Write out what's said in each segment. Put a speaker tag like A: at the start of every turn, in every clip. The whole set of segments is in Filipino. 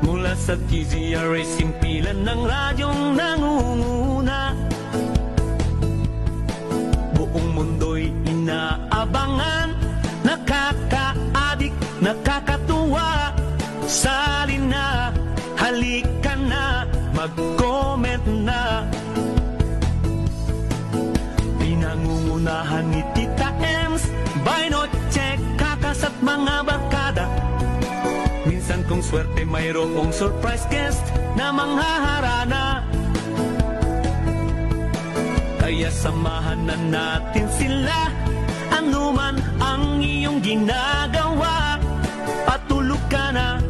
A: Mula sa TZRA, simpilan ng radyong nangunguna. Buong mundo'y inaabangan, nakakaadik, nakakatuwa. Sali na, halika na, mag-comment na. Pinangungunahan ni Tita Ems, Binoche, Kakas at mga barkada. Minsan kung swerte mayroong surprise guest na manghaharana. Kaya samahan na natin sila, anuman ang iyong ginagawa. Patulog ka na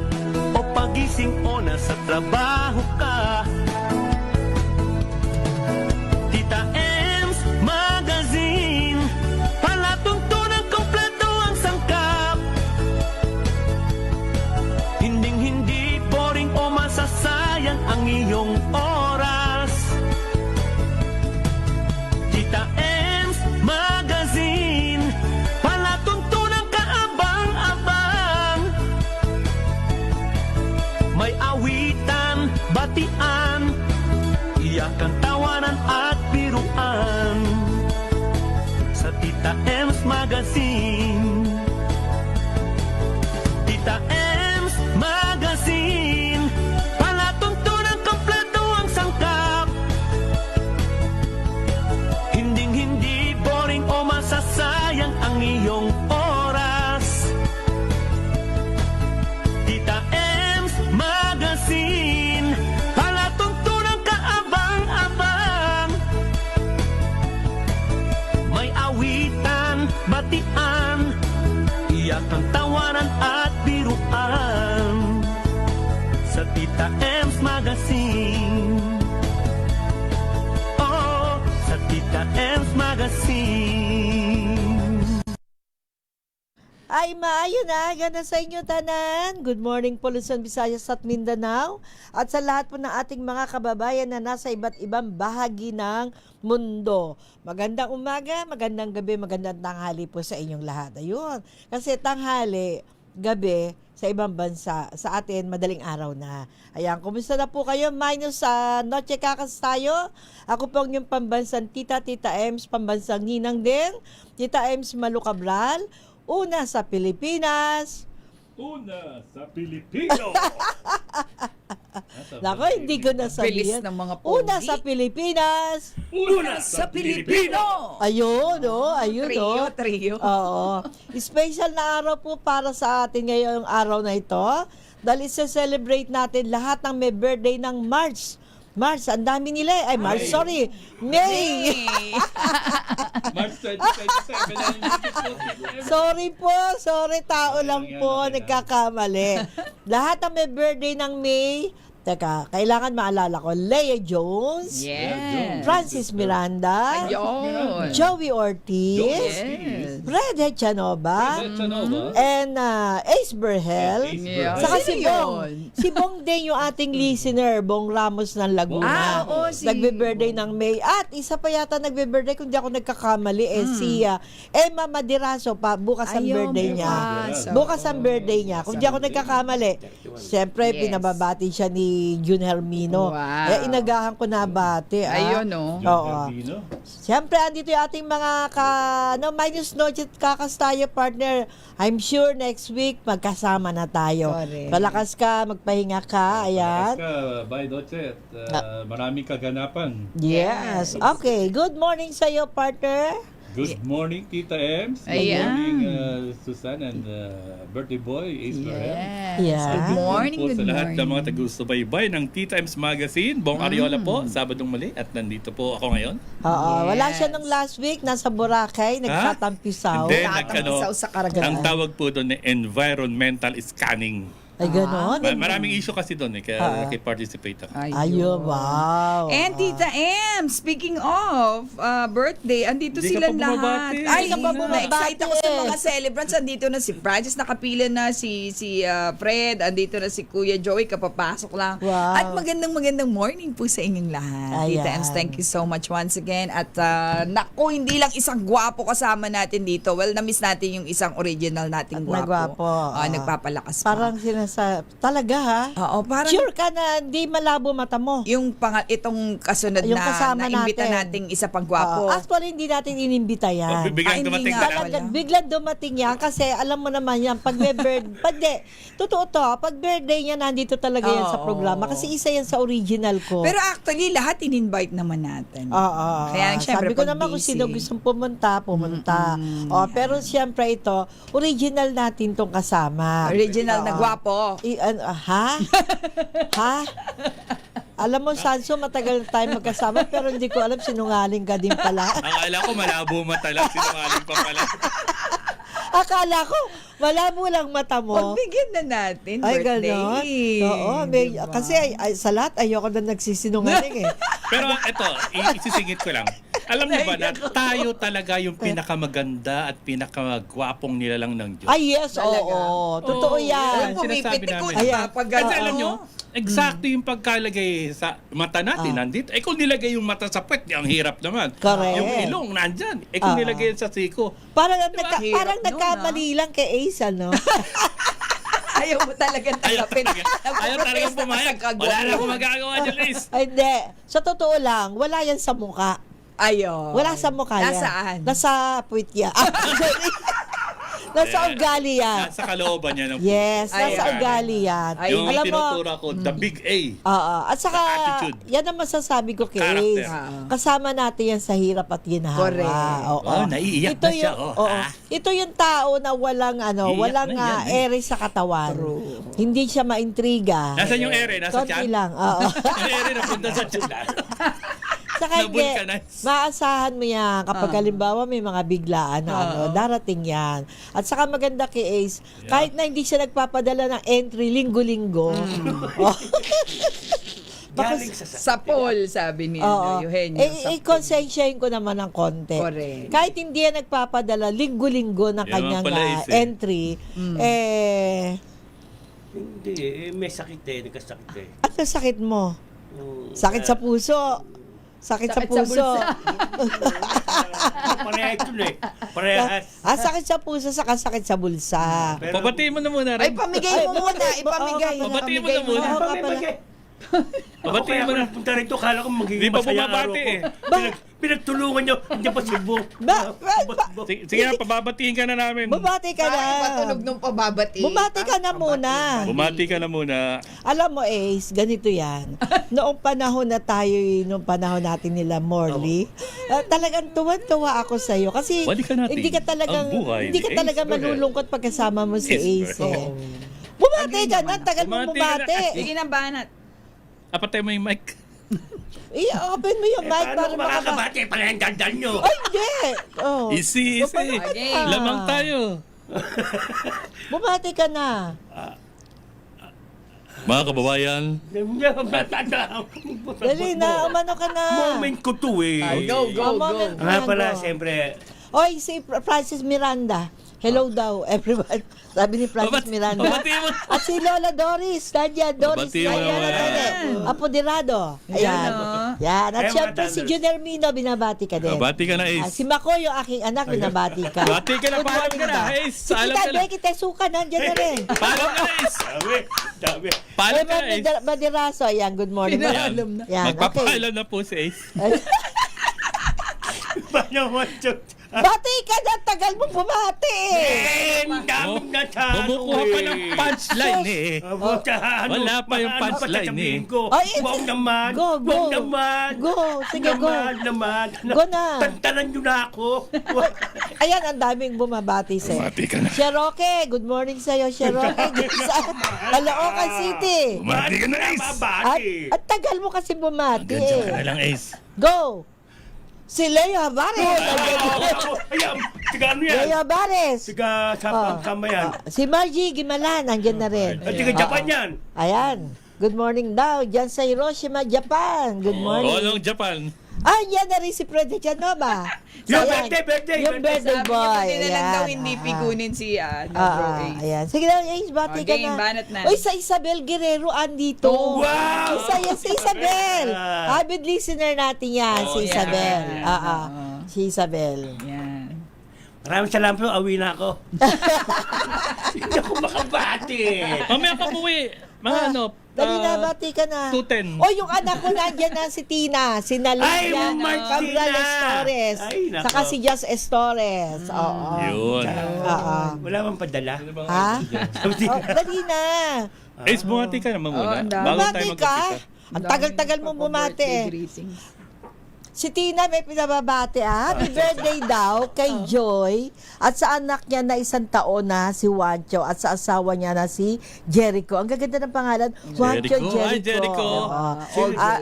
A: o pagising o nasa trabaho ka. Tita Ems Magazine, palatuntunan kompleto ang sangkap. Hinding-hindi boring o masasayang ang iyong oras. Tita Ems Magazine, palatuntunan kaabang-abang. May awitan, batian, iyakan, tawanan at biruan. Sa Tita Ems Magazine, Tita Ems Magazine, palatuntunan kompleto ang sangkap. Hinding-hindi boring o masasayang ang iyong oras. Tita Ems Magazine, palatuntunan kaabang-abang. May awitan, batian, iyakan, tawanan at biruan. Sa Tita Ems Magazine, oh, sa Tita Ems Magazine.
B: Ay, maayo na, gana sa inyo tanan. Good morning po, Luzon, Visayas at Mindanao. At sa lahat po ng ating mga kababayan na nasa iba't ibang bahagi ng mundo. Magandang umaga, magandang gabi, magandang tanghali po sa inyong lahat. Ayun, kasi tanghali, gabi, sa ibang bansa, sa atin, madaling araw na. Ayan, kumusta na po kayo? Minus sa Noche Kakas tayo. Ako po ang inyong pambansang Tita Ems, pambansang Ninang din. Tita Ems Malu Cabral. Una sa Pilipinas.
C: Una sa Pilipino.
B: Nako, hindi ko nasabihin.
D: Bilis ng mga pogi.
B: Una sa Pilipinas.
C: Una sa Pilipino.
B: Ayun, oh, ayun, oh.
D: Trio.
B: Oo. Special na araw po para sa atin ngayong araw na ito. Dahil isa-celebrate natin lahat ng may birthday ng March. March, ang dami nila. Ay, March, sorry. May.
C: March 2027.
B: Sorry, tao lang po, nagkakamali. Lahat ng may birthday ng May, teka, kailangan maalala ko, Leah Jones,
D: Yes.
B: Francis Miranda,
D: Ayun.
B: Joey Ortiz,
D: Yes.
B: Fred Hechanova, and Ace Berhel,
D: Yeah.
B: saka
D: Sino
B: si Bong.
D: yun?
B: Si Bong din yung ating listener, Bong Ramos ng Laguna.
D: Oo, si
B: Nagbe-birthday ng May. At isa pa yata nagbe-birthday, kung di ako nagkakamali, si Emma Madiraso pa, bukas ang
D: Ayun,
B: birthday niya.
D: bukas.
B: Bukas ang birthday niya. Kung di ako nagkakamali, siyempre,
D: Yes.
B: pinababati siya ni June Hermino.
D: Wow.
B: Inagahan ko na bati.
D: Ayun, no?
B: Oo. Siyempre, andito yung ating mga minus noche kakas tayo, partner. I'm sure next week, magkasama na tayo.
D: Correct.
B: Palakas ka, magpahinga ka. Ayan.
C: Bye, Doche. Maraming kaganapan.
B: Yes. Okay. Good morning sa iyo, partner.
C: Good morning, Tita Ems. Good
D: Ayan.
C: morning, Susan and birthday boy, Ace Berhel.
D: Yes.
B: Yeah.
D: Good morning,
C: po
D: good
C: sa lahat ng mga
D: morning.
C: tagusubaybay ng Tita Ems Magazine. Bong Ariola po, Sabadong muli at nandito po ako ngayon.
B: Oo. Wala
D: Yes.
B: siya nung last week. Nasa Boracay. Nagtatampisaw.
C: Hindi.
D: Tatamisaw sa karagatan.
C: Ang tawag po doon ay environmental scanning.
B: Ay, gano'n.
C: Maraming issue kasi doon kaya participate ako.
B: Ayun, wow.
D: And Tita M, speaking of birthday, andito
C: Hindi ka
D: silang
C: pa bumabati.
D: lahat. Ay,
B: Hindi ka pa bumabati.
D: na-excite ako sa mga celebrants. Andito na si Francis, nakapila na si Fred, andito na si Kuya Joey, kapapasok lang.
B: Wow.
D: At magandang morning po sa inyong lahat.
B: Ayan.
D: Tita M, thank you so much once again. At naku, hindi lang isang gwapo kasama natin dito. Well, na-miss natin yung isang original nating
B: At
D: gwapo.
B: nagwapo.
D: Nagpapalakas pa.
B: Parang sinasabi talaga ha?
D: Oo, parang
B: Sure ka na hindi malabo mata mo?
D: yung itong kasunod
B: Yung kasama
D: na imbita
B: natin.
D: nating isa pang gwapo.
B: Actually, hindi natin inimbita yan.
C: Biglang
D: hindi
C: dumating
D: nga
C: na
D: pala.
C: lang.
B: Talagang biglang dumating yan kasi alam mo naman yan, pag may totoo to, pag birthday niya, nandito talaga yan sa
D: Oo.
B: programa kasi isa yan sa original ko.
D: Pero actually, lahat in-invite naman natin.
B: Oo.
D: Kaya syempre,
B: Sabi ko
D: pag
B: naman kung
D: busy.
B: sino gustong pumunta. Pero siyempre ito, original natin tong kasama.
D: Original na gwapo.
B: Ha? Ha? Alam mo, Sanso, matagal na tayo magkasama pero hindi ko alam sinungaling ka din pala.
C: Akala ko malabo mata lang, sinungaling pa pala.
B: Akala ko, malabo lang mata mo.
D: Pagbigyan na natin,
B: Ay,
D: birthday.
B: gano'n? Oo,
D: Diba?
B: kasi sa lahat, ayoko na nagsisinungaling eh.
C: Pero ito, isisingit ko lang. Alam niyo ba na tayo talaga yung pinakamaganda at pinakamagwapong nilalang ng Diyos?
B: Ay, yes,
D: Talaga?
B: oo. Totoo
C: Oo.
B: yan.
C: Yan, sinasabi
D: Pumipiti ko,
C: namin.
B: Ayan.
D: pag
C: Kasi
B: Oo.
C: alam nyo, eksakto yung pagkalagay sa mata natin nandito. Kung nilagay yung mata sa puwet, ang hirap naman.
B: Correct.
C: Yung ilong nandyan. Kung nilagay sa siko,
B: Parang,
D: Diba? Hirap
B: parang
D: nun,
B: nagkamali lang kay Ace, ano?
D: Ayaw mo talagang
C: ayaw
D: tanggapin.
C: talaga pumayag. Wala na akong magagawa dyan, Liz.
B: Ay, hindi. Sa totoo lang, wala yan sa muka.
D: Ayaw.
B: Wala sa mukha yan.
D: Nasaan?
B: Nasa puwit yan. Nasa ugali yan.
C: Nasa kalooban niya ng
B: Yes, nasa
D: Ayan.
B: ugali yan.
D: Ay,
C: Yung
B: Alam mo,
C: tinuturo ko, the big A.
B: oo. At saka,
C: Attitude.
B: yan ang masasabi ko kay
C: Character.
B: Ace. Kasama natin yan sa hirap at ginhawa.
D: Correct.
B: Oo.
C: Oh, naiiyak na siya,
B: oo.
C: ah.
B: Ito yung tao na walang
C: Iiyak
B: walang
C: na yan, eh.
B: ere sa katawan. Hindi siya maintriga.
C: Nasaan yung ere? Nasa
B: Konti
C: tiyan?
B: lang. Oo.
C: Yung ere napunta sa tiyan.
B: Saka hindi,
C: Na-vulcanize.
B: maasahan mo yan kapag halimbawa may mga biglaan na darating yan. At saka maganda kay Ace, kahit na hindi siya nagpapadala ng entry linggo-linggo. Oh.
E: Galing sa
D: Sa poll, sabi ni
B: Oo.
D: Eugenio. sa poll.
B: Konsensyahin ko naman ng konti.
D: Correct.
B: Kahit hindi yan nagpapadala linggo-linggo ng
C: Yan
B: kanyang
C: pala, Ace, eh.
B: entry,
E: Hindi, may sakit nagkasakit
B: ano sakit mo? Sakit sa puso. Sakit sa
D: Sakit sa
B: puso.
D: bulsa.
E: Parehas ito Parehas.
B: Sakit sa puso, saka sakit sa bulsa.
E: Pero-
C: Pabatiin mo na muna
D: Ay,
C: rin.
D: pamigay mo muna.
B: bakit?
D: Ipamigay.
B: Oo,
C: pabatiin mo
D: Pamigay
C: na muna.
B: Oo, ka
E: Pamigay,
B: pala.
E: pamigay.
C: Pabatiin
E: Ako
C: mo
E: kaya
C: na.
E: ako punta rito, kala ko magiging
C: Di pa
E: masaya
C: bumabati
E: araw ko.
C: eh.
E: Pinagtulungan nyo, hindi pa Cebu.
C: Sige na, pababatiin ka na namin.
B: Bumati ka na.
D: Bakit patunog nung pababati?
B: Bumati ka na muna.
C: Bumati ka na muna.
B: Alam mo, Ace, ganito yan. Noong panahon natin nila Morley, talagang tuwan-tuwa ako sa iyo kasi
C: Balikan natin
B: hindi ka talagang
C: ang buhay
B: hindi ka
C: ni
B: talaga
C: Ace Bernal.
B: malulungkot pagkasama mo si
C: Ace
B: Ace. Eh.
C: Bernal.
B: Bumati ka na, tagal mo
C: Bumati ka na.
B: bumati.
D: Sige na, banat.
C: Apatay mo yung mic.
B: I-open mo yung mic
E: Paano
B: para
E: ko
B: makaba...
E: makakabati? Parang dandan nyo.
B: Ay, hindi! Oh.
C: Easy, easy.
D: Okay.
C: Lamang tayo.
B: Bumati ka na.
C: Mga kababayan,
B: Dali na, umano ka na.
E: Moment ko to eh.
D: Go, go,
B: moment
D: go.
E: Nga pala,
B: go.
E: siyempre,
B: Oy, si Francis Miranda. Hello daw, everyone. Sabi ni Francis Miranda.
C: Pabatiin mo.
B: At si Lola Doris. Nandiyan, Doris.
C: Pabatiin mo
B: Nandiyan,
C: naman.
B: nandiyan. Apoderado. Ayan. Yan. At
E: Ayan,
B: syempre
E: mga
B: si
E: tanos.
B: Junior Mino, binabati ka din.
C: Bati ka na,
B: Si
C: Ace.
B: Mako, yung aking anak, binabati ka.
C: Bati ka na,
B: Good
C: paalam
B: morning
C: ka na,
B: daw.
C: Ace.
B: Si
C: Paalam
B: Kita
C: ka na.
B: Becky Tesuka, nandiyan na rin.
C: Paalam ka na, Ace.
E: dami.
C: Paalam ka na, Ace.
B: Badiraso, ayan, good morning.
D: Pinaalam na.
B: Yan, okay.
C: Magpapaalam na po si Ace.
E: Paano mo ito?
B: Bati ka na, tagal mo bumati eh.
E: Daming na sa
C: Bumukuha pa ng punchline eh. Wala pa yung punchline eh.
B: Ay,
E: Huwag naman.
B: Go, go.
E: Huwag naman.
B: Go, sige, go.
E: Naman.
B: Go na.
E: Tantanan nyo na ako.
B: Ayan, ang daming bumabati sa'yo.
C: Bati ka na.
B: Sheroke, good morning sa'yo, Sheroke. Sa Caloocan City.
C: Bumati ka na, Ace.
B: At tagal mo kasi bumati
C: Ganyan ka na
B: eh.
C: lang, Ace.
B: Go! Si Leo Havares.
E: Ayan, tiga ano yan?
B: Leo Havares.
E: Tiga sama yan.
B: Si Margie Gimalan, nandiyan na rin.
E: At tiga Japan yan.
B: Ayan. Good morning daw. Diyan sa Hiroshima, Japan. Good morning.
C: Olong Japan.
B: Yan na rin si Fred Janova.
E: Yung
B: Ayan.
E: birthday.
B: Yung birthday
D: Sabi niya,
B: boy.
D: pati na lang daw
B: Ayan.
D: hindi pigunin si
B: Ayan.
D: Ace.
B: Ayan. Sige na, Ace, bati ka
D: Okay,
B: na.
D: banat na.
B: Uy, sa Isabel Guerrero, andito.
E: Oh, wow!
B: Isa yan, si Isabel. Avid listener natin yan, si
E: Oh,
B: Isabel.
D: yan.
B: Si Isabel.
D: Yan.
E: Maraming salamat po, awi na ako. Hindi ako makabati.
C: Mamaya ka umuwi. Mga ano,
B: Dali na, bati ka na.
C: 2:10.
B: O, yung anak ko nandiyan na si Tina. Si Nalia
E: Ay, Martina!
B: Cabral Estores.
E: Ay, nako.
B: Saka si Jazz Estores. Oo.
C: Yun.
B: Oo.
E: Wala bang padala?
B: Ha? Oh, dali na.
C: Ace, bumati ka naman muna.
D: ang dami.
C: Bago tayo
B: Bumati ka.
C: mag-umpisa.
B: Ang tagal-tagal mong bumati
D: Birthday
B: eh.
D: greetings.
B: Si Tina may pinababati. Happy birthday daw kay Joy at sa anak niya na 1 taon na si Juancho at sa asawa niya na si Jericho. Ang gaganda ng pangalan, Juancho
C: Jericho.
B: Jericho.
C: Ay, Jericho.
B: Oo.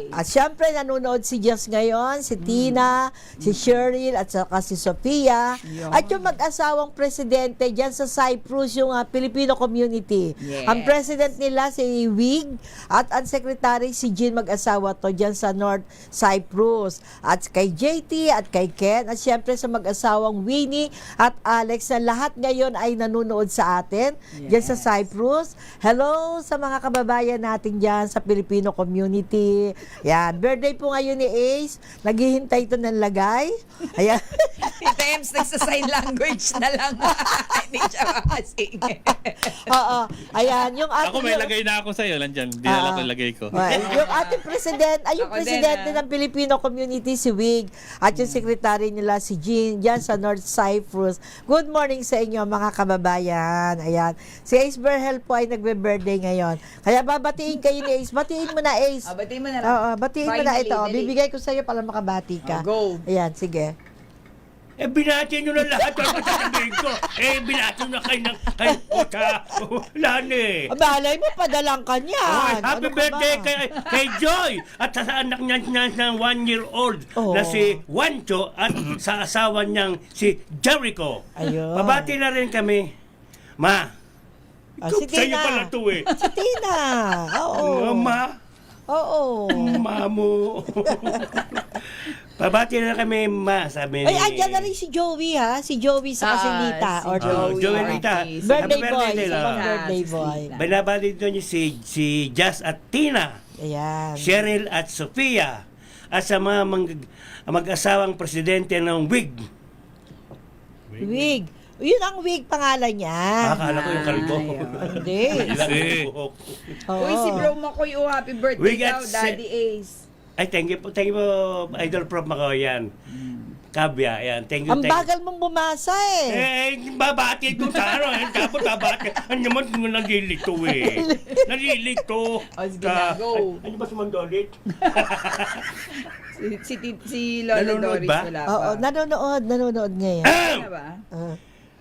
B: At syempre nanonood si Jess ngayon, si Tina, si Cheryl at saka si Sofia. At yung mag-asawang presidente dyan sa Cyprus, yung Filipino community.
D: Yes.
B: Ang president nila si Wig at ang secretary si Jean mag-asawa to dyan sa North Cyprus. At kay JT at kay Ken at syempre sa mag-asawang Winnie at Alex na lahat ngayon ay nanonood sa atin dyan sa Cyprus. Hello sa mga kababayan natin dyan sa Filipino community. Yan, birthday po ngayon ni Ace. Naghihintay ito ng lagay. Ayan.
D: Tita Ems, nagsa-sign language na lang. Hindi siya makasing.
B: Oo. Ayan, yung ating
C: Ako may lagay na ako sa'yo. Nandyan. Dinala ko yung lagay ko.
B: Yung ating president, ay yung
D: Ako din,
B: presidente ng Filipino community si Wig at yung secretary nila si Jean dyan sa North Cyprus. Good morning sa inyo mga kababayan. Ayan. Si Ace Berhel po ay nagbe-birthday ngayon. Kaya babatiin kayo ni Ace. Batiin mo na Ace.
D: Batiin mo na lang.
B: Oo, batiin mo na
D: Finally,
B: ito.
D: dali.
B: Bibigay ko sa iyo para makabati ka.
D: Go.
B: Ayan, sige.
E: Eh, binati nyo na lahat. Ano sasabihin ko? Eh, binati nyo na kayo ng kota. Wala na eh.
B: Balay mo, padalang ka niyan.
E: Happy
B: Ano ka
E: birthday
B: ba?
E: kay Joy at sa anak niya ng 1-year-old
B: Oh.
E: na si Juancho at sa asawa niyang si Jericho.
B: Ayun.
E: Pabati na rin kami. Ma,
B: Si
E: sa'yo
B: Tina.
E: pala to eh.
B: Si Tina. Oo.
E: Ma,
B: Oo.
E: Mamo. Pabati na kami, ma, sabi
B: Ay, andyan na rin si Joey ha. Si Joey sa Kasilita.
D: si
B: Or
E: Joey Rita.
B: birthday
E: Happy
B: boy.
E: birthday,
B: Sa
E: la.
B: pang birthday
D: Si
B: boy.
D: Sila.
E: Binabati dito niyo si Jazz at Tina,
B: Ayan.
E: Cheryl at Sofia, at sa mga mag-asawang presidente ng WIG.
B: Wig. Yun ang Wig pangalan niya.
E: Akala ko yung kalbo.
B: Hindi.
E: Ilang
C: Easy.
E: buhok.
B: Oo.
D: Uy, si Bro Makoy, happy birthday
E: We got
D: daw, Daddy Ace.
E: Ay, thank you po, Idol Prof Makoyan. Kabya, yan. Thank you,
B: Ang
E: thank you.
B: bagal mong bumasa eh.
E: Babati ko sa ano, tapos babati. Ano naman kung nalilito eh. Nalilito.
D: Oh, sige na, go.
E: Ano ba sumandolit?
D: Si Lola
E: Nanonood
D: Doris
E: ba?
D: wala pa.
B: Oo, nanonood ngayon.
D: Ano ba?
B: Ah.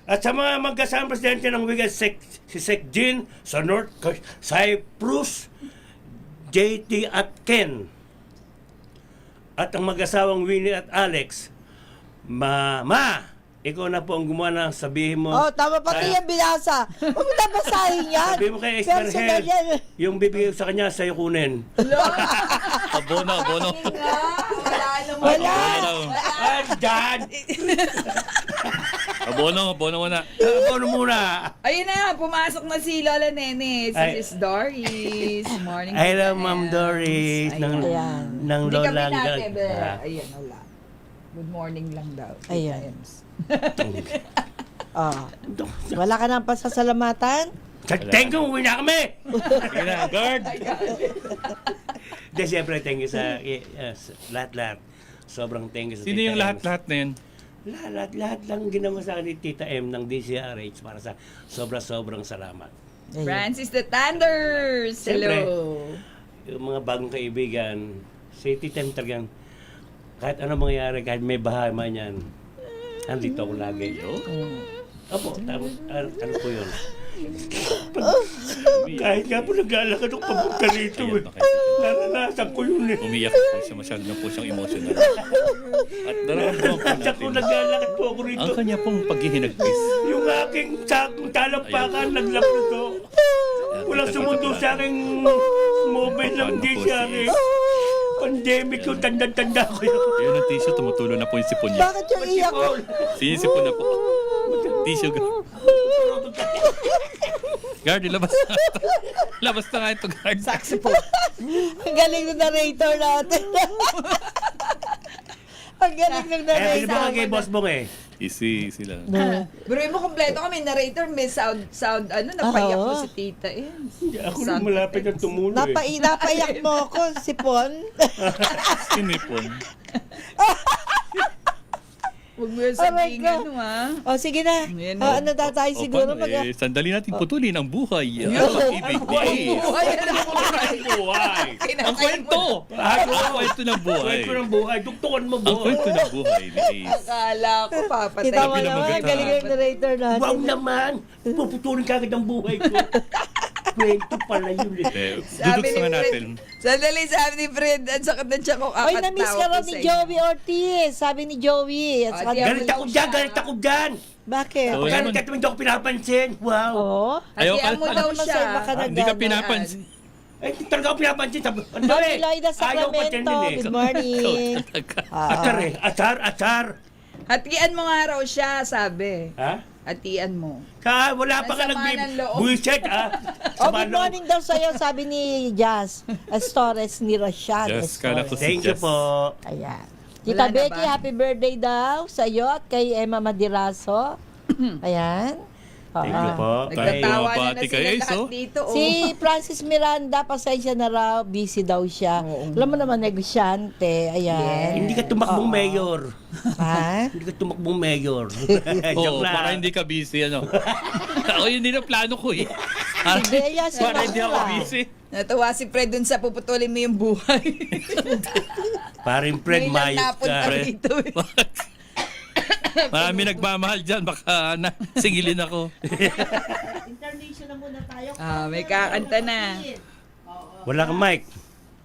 E: At sa mga magkasamang presidente ng Wigan, si Sec Jean sa North Cyprus, JT at Ken. At ang mag-asawang Winnie at Alex, Mama, ikaw na po ang gumawa ng sabihin mo.
B: Oh, tama pati yung binasa. Huwag mo nabasahin yan.
E: Sabihin mo kay
B: Personal
E: Esther
B: yan.
E: yung bibigay ko sa kanya, sa'yo kunin.
C: Abono.
D: Wala naman.
B: Wala.
E: Dad!
C: Abono muna.
E: Ano muna?
D: Ayun na, pumasok na si Lola Nene, si
E: Ay.
D: Miss Doris. Morning.
E: I love
D: Tita
E: Ma'am
D: Ems.
E: Doris ng,
B: Ayan.
E: ng
D: Hindi kami
E: Lola.
D: natin, ayun, wala. Good morning lang daw. Tita
B: Ayan.
D: Ems.
B: Oh. Wala ka nang pasasalamatan?
E: Thank you, uwi na kami!
C: Sige na, guard.
E: Hindi, siyempre, thank you sa lahat-lahat. Sobrang thank you sa
C: Sino
E: Tita
C: yung
E: Ems.
C: lahat-lahat na yun?
E: Lahat lang ginawa sa akin ni Tita M ng DCRH para sa sobrang salamat.
B: Ayun.
D: Francis the Thunders.
E: Siyempre.
D: Hello.
E: Yung mga bagong kaibigan, si Tita M talagang kahit ano mangyayari, kahit may baha man yan, andito ako lagi. Opo, tapos ano po yun? Kahit nga po nag-aalakad ako papunta rito eh. Naranasan ko yun eh.
C: Umiyak po siya. Masyado na po siyang emotional. At nararamdaman po
E: Naranasan ko
C: natin
E: nag-aalakad po ako rito.
C: ang kanya pong paghihinagpis.
E: Yung aking talampakan, naglapot ko. Walang sumundo sa aking mobile ng DCRH. Pandemic ko, tanda-tanda ko yun.
C: Yun ang tissue, tumutulo na po yung sipon niya.
B: Bakit yung iyak ko?
C: Sinisipon na po. Tissue. Guard, ilabas na. Labas na nga ito, guard.
D: Saxophone.
B: Ang galing ng narrator natin. Ang galing ng
E: Eh, pinabaka
B: narrator.
E: kay Boss Bong eh.
C: Easy lang.
D: Pero mo kompleto kami, narrator, may sound, napaiyak
B: Oo.
D: mo si Tita.
E: Ako na malapit ang tumulo eh.
B: Napaiyak mo ako, Sipon.
C: Sinipon.
D: Huwag mo yung sabihin
B: God.
D: ano ha.
B: O, sige na.
D: Yan
B: O,
D: na.
B: ano na tayo siguro
C: Sandali natin putulin ang buhay. Ang pag-ibig days. Ang buhay. Ang kwento. Ang kwento ng buhay.
E: Kwento ng buhay. Duktukan mo
C: Ang
E: buhay.
C: kwento ng buhay days.
D: Akala ko papatay.
B: Kita mo
C: Sabi ng
B: naman,
C: maganda.
B: galing yung narrator natin.
E: Wow naman. Puputulin ka agad ang buhay ko. Kwento pala yun eh.
C: Duduk sa nga natin.
D: Sandali, sabi ni Fred, ang sakit na siya kung
B: Oy, na-miss ka raw ni Joey Ortiz. Sabi ni Joey. At saka
D: di
E: Galit ako dyan, galit ako dyan.
B: Bakit?
C: Oo.
E: Galit ka tuwing di ako pinapansin. Wow.
B: Oo.
C: Ayaw ka.
D: Hatian mo daw
B: Ano naman
D: siya.
B: sa'yo, baka
C: Hindi ka pinapansin.
E: Eh, talaga ako pinapansin. Ano
B: Ma'am
E: eh?
B: Eloida
E: Ayaw pa dyan
B: Sacramento.
E: din eh.
B: Good morning.
E: Atar eh. Atar.
D: Hatian mo nga raw siya, sabi.
E: Ha?
D: Hatian mo.
E: Wala pa ka
D: Nasama ng loob.
E: buwisit ah.
B: Oh,
E: Sama
B: good morning daw sa'yo, sabi ni Jazz Torres ni Rashad
C: Yes, kala ko
B: Torres.
E: Thank you
C: Yes.
E: po.
B: Ayan.
D: Wala
B: Tita
D: na
B: Becky,
D: ba?
B: happy birthday daw sa'yo at kay Emma Madiraso. Ayan.
E: Thank you po.
D: Nagtatawa na
C: Bumabati
D: sila
C: kay Ace,
D: lahat
C: oh.
D: dito. Oh.
B: Si Francis Miranda, pasensya na raw, busy daw siya.
D: Oo.
B: Alam mo naman, negosyante. Ayan.
E: Hindi ka tumakbong mayor.
B: Ha?
E: Hindi ka tumakbong mayor.
C: Oo,
E: Joke lang.
C: para hindi ka busy, ano. Ako, hindi na plano ko eh.
B: Si Bea
C: Para hindi ako
B: Sinora.
C: busy.
D: Natuwa si Fred dun sa puputulin mo yung buhay.
E: Paring Fred
D: Ngayon lang
E: Mayos
D: napunta
E: ka.
C: Fred.
D: dito eh.
C: Marami nagmamahal dyan, baka singilin ako.
B: International muna tayo.
D: May kakanta na.
E: Wala kang mic.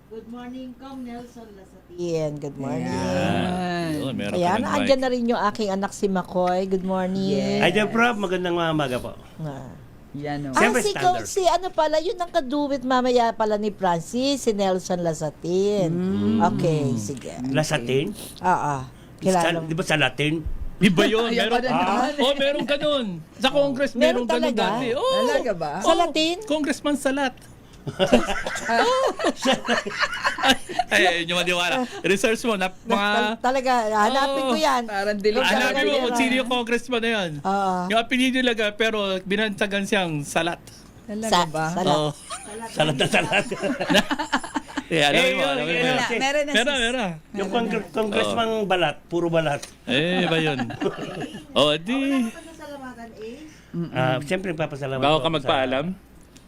B: Good morning, Kong Nelson Lasatin. Good morning.
C: Yun, meron
B: Ayan,
C: ka ng mic.
B: andyan na rin yung aking anak si Makoy. Good morning.
D: Yes.
E: Ay, dyan, Prof. Magandang umaga po.
B: Ah.
D: Yan o.
E: Siyempre,
B: si,
E: standard.
B: si ano pala, yun ang kaduwit mamaya pala ni Francis, si Nelson Lasatin. Okay, sige.
E: Lasatin?
B: Oo. Kilala mo.
E: Di ba sa Latin?
C: Iba yun.
D: Ayaw
C: Meron,
D: ka na naman eh.
C: oh, meron ganun. Sa Congress,
B: Meron
C: meron ganun
B: talaga?
C: dati. Oh,
D: Talaga ba?
B: Sa Latin?
C: Congressman Salat. Ay, yung maniwala. Research mo na mga...
B: Talaga, hanapin ko yan.
D: Parang dilim
B: Ano?
C: Hanapin mo
B: Talaga
C: kung
B: yan.
C: sino yung congressman na yan.
B: Oo.
C: Yung apelido talaga, pero binantagan siyang Salat.
D: Talaga ba?
B: Salat.
C: Oh.
E: Salat na salat.
C: Eh, alam mo,
E: yun,
C: alam mo.
E: yun.
D: Wala, meron na
C: Meron,
D: sis.
C: meron.
E: Yung congressman balat, puro balat.
C: Eh, ba yun? Oh, di...
E: Siyempre, papasalamat
C: Bago
E: po
C: ka magpaalam?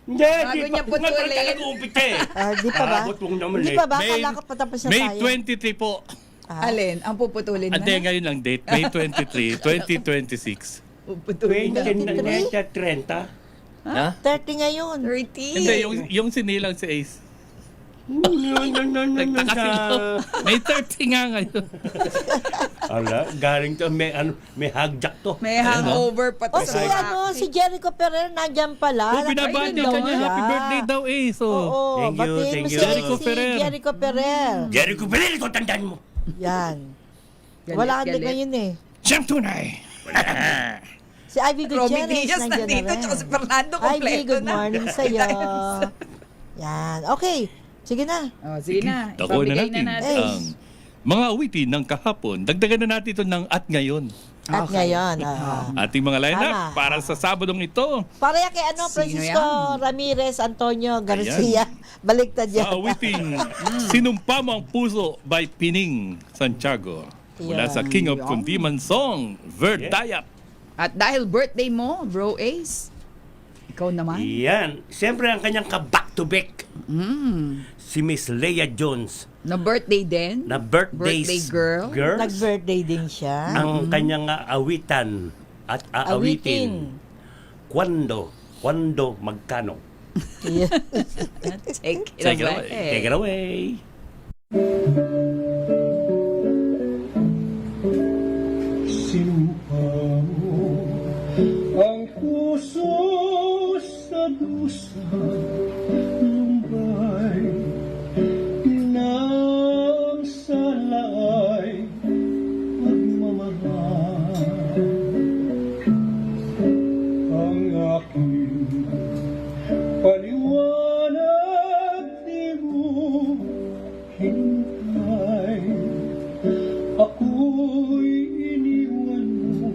E: Hindi,
D: Bago
E: di
D: niya
E: pa.
D: putulin.
E: Nga pala talaga umpit eh.
B: Di pa ba?
E: Abot mong naman
B: Hindi
E: eh.
B: pa ba? Kala ko patapos na
C: May
B: tayo.
C: 23 po.
D: Alin? Ang puputulin na?
C: Ante, ngayon lang date. May 23, 2026.
D: Puputulin na.
E: 20, 30.
C: Ha?
B: 30 ngayon.
D: 30.
C: Hindi, yung sinilang si Ace. Nagtaka sila. May 30 nga ngayon.
E: Ala, galing to, may hagjak to.
D: May hangover pa to
B: O si
D: sa
B: ano, si Jericho Ferrer nandyan pala.
C: Oh, binabati
B: Ayun
C: ka
B: daw
C: niya. Happy
B: siya.
C: birthday daw, Ace. Oh.
B: Oo,
E: Thank you,
B: batiin
E: thank
B: mo
E: you.
B: si
C: Jericho Ferrer.
B: Jericho Ferrer.
E: Jericho Ferrer, ito tandaan mo.
B: Yan.
D: Galit,
B: Wala ka din
D: galit.
B: ngayon eh.
C: Siyang tunay.
B: Si Ivy
D: Romy
B: Gutierrez
D: Diaz
B: nandyan
D: nandito,
B: na rin.
D: tsaka si Fernando
B: Ivy,
D: kompleto
B: good
D: na.
B: morning sa'yo. Yan. Okay. Sige na.
D: Oh, sige na.
C: Dako na
D: Ipabigay
C: natin
D: na natin.
C: ang mga awitin ng kahapon. Dagdagan na natin ito ng at ngayon.
B: At ngayon.
C: Ating mga lineup
B: Tama.
C: para sa Sabadong ito.
B: Para yan kay ano,
D: Sino
B: Francisco
D: yan?
B: Ramirez, Antonio Garcia. Baliktad yan.
C: Sa awiting Sinumpa Mo Ang Puso by Pining Santiago. Mula sa King of Kundiman Song, Vert Dayap.
D: At dahil birthday mo, Bro Ace, ikaw naman.
E: Yan. Siyempre, ang kanyang ka-back-to-back, si Miss Leah Jones,
D: Na birthday din.
E: na birthdays
D: Birthday girl.
E: girls.
B: Nag-birthday din siya.
E: Ang kanyang awitan at aawitin. Kwando magkano.
B: Yeah.
D: Take it
C: Take it
D: away.
C: away.
E: Take it away.
F: Sinumpa mo ang puso sa dusa, lumbay ng salay pagmamahal. Ang aking paliwanag di mo hintay. Ako'y iniwan mo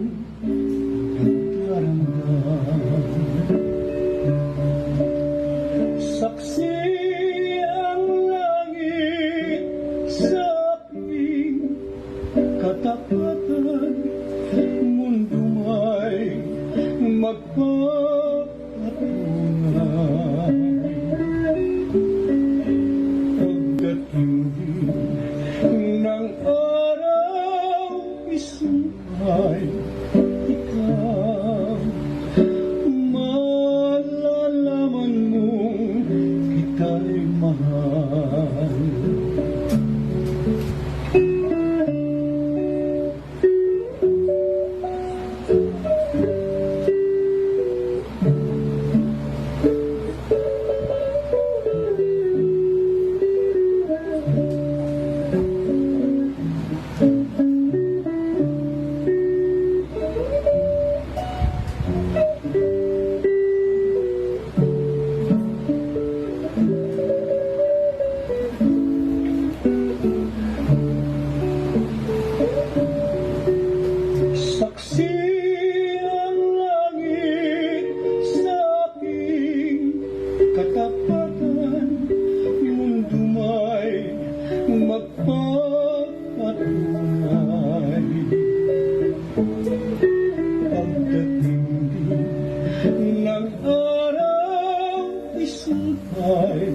F: ay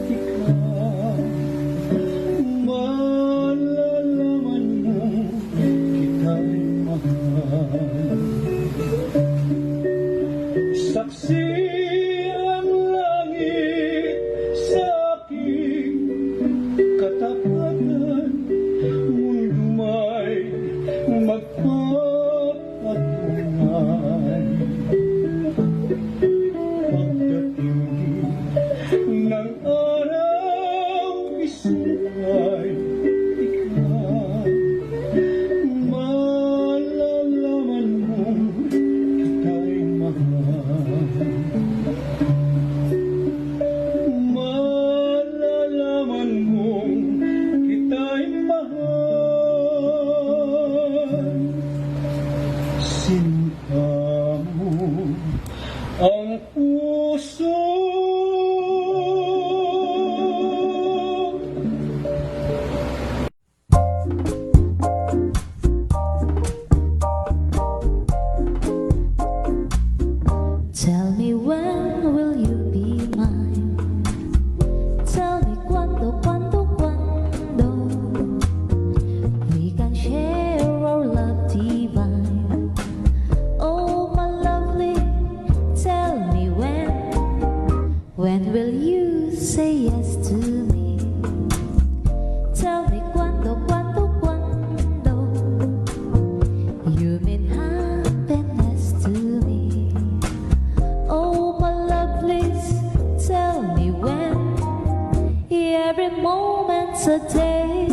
F: ikaw. Malalaman mo kita'y mahal. Saksi ang langit sa aking katapatan, mundo may magpapatunay. Pagdating ng araw, isa'y ikaw. Malalaman mo kita'y mahal. Malalaman mo kita'y mahal. Sinta mo ang puso.
G: Tell me when will you be mine? Tell me cuándo we can share our love divine. Oh my lovely, tell me when will you say yes to me? Tell me cuándo you mean happiness to me. Oh, my lovelies, tell me when. Every moment's a day.